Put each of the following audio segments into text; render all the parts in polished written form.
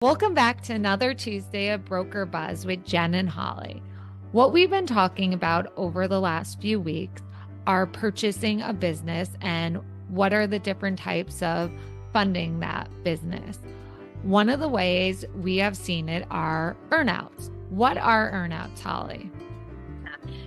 Welcome back to another Tuesday of Broker Buzz with Jen and Holly. What we've been talking about over the last few weeks are purchasing a business and what are the different types of funding that business. One of the ways we have seen it are earnouts. What are earnouts, Holly?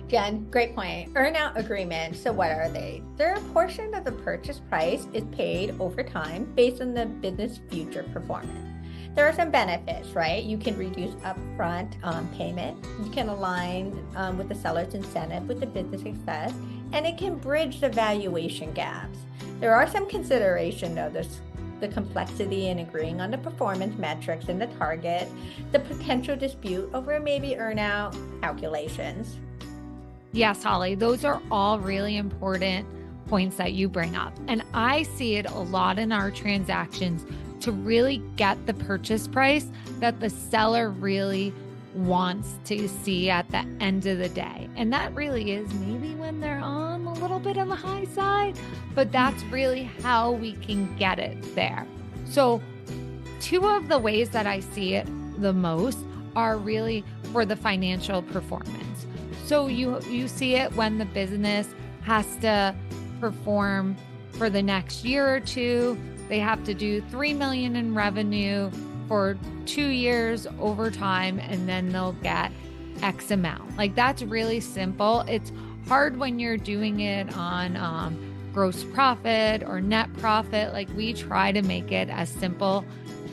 Jen, great point. Earnout agreements. So what are they? They're a portion of the purchase price is paid over time based on the business future performance. There are some benefits, right? You can reduce upfront payment. You can align with the seller's incentive with the business success, and it can bridge the valuation gaps. There are some consideration though. There's the complexity in agreeing on the performance metrics and the target, the potential dispute over maybe earnout calculations. Yes, Holly, those are all really important points that you bring up. And I see it a lot in our transactions to really get the purchase price that the seller really wants to see at the end of the day. And that really is maybe when they're on a little bit on the high side, but that's really how we can get it there. So two of the ways that I see it the most are really for the financial performance. So you see it when the business has to perform for the next year or two. They have to do $3 million in revenue for 2 years over time, and then they'll get X amount. Like, that's really simple. It's hard when you're doing it on gross profit or net profit. Like, we try to make it as simple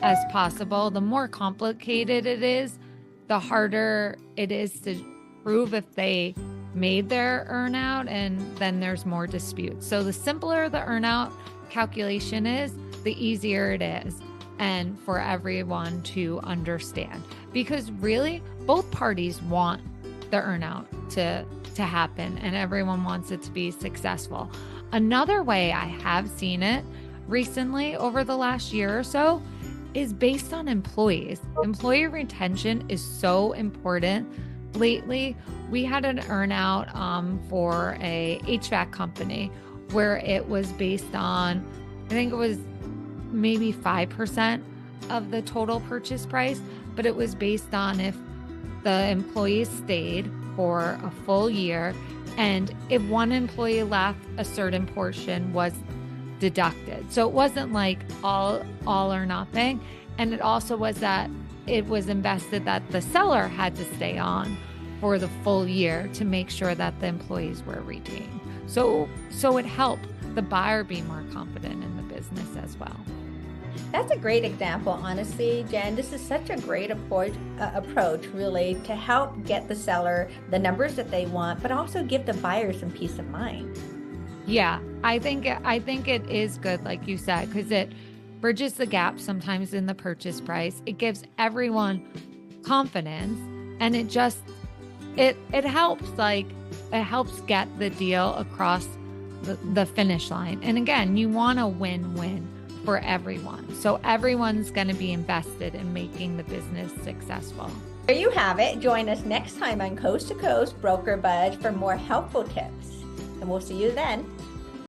as possible. The more complicated it is, the harder it is to prove if they made their earnout, and then there's more disputes. So the simpler the earnout calculation is, the easier it is, and for everyone to understand, because really both parties want the earnout to happen, and everyone wants it to be successful. Another way I have seen it recently over the last year or so is based on employees. Employee retention is so important. Lately, we had an earnout for a HVAC company where it was based on, I think it was maybe 5% of the total purchase price, but it was based on if the employees stayed for a full year, and if one employee left, a certain portion was deducted. So it wasn't like all or nothing. And it also was that it was invested that the seller had to stay on for the full year to make sure that the employees were retained. So it helped the buyer be more confident in the business as well. That's a great example, honestly, Jen. This is such a great approach, really, to help get the seller the numbers that they want, but also give the buyer some peace of mind. Yeah, I think it is good, like you said, because it bridges the gap sometimes in the purchase price. It gives everyone confidence, and it helps get the deal across the finish line. And again, you want a win-win for everyone. So everyone's going to be invested in making the business successful. There you have it. Join us next time on Coast to Coast Broker Buzz for more helpful tips. And we'll see you then.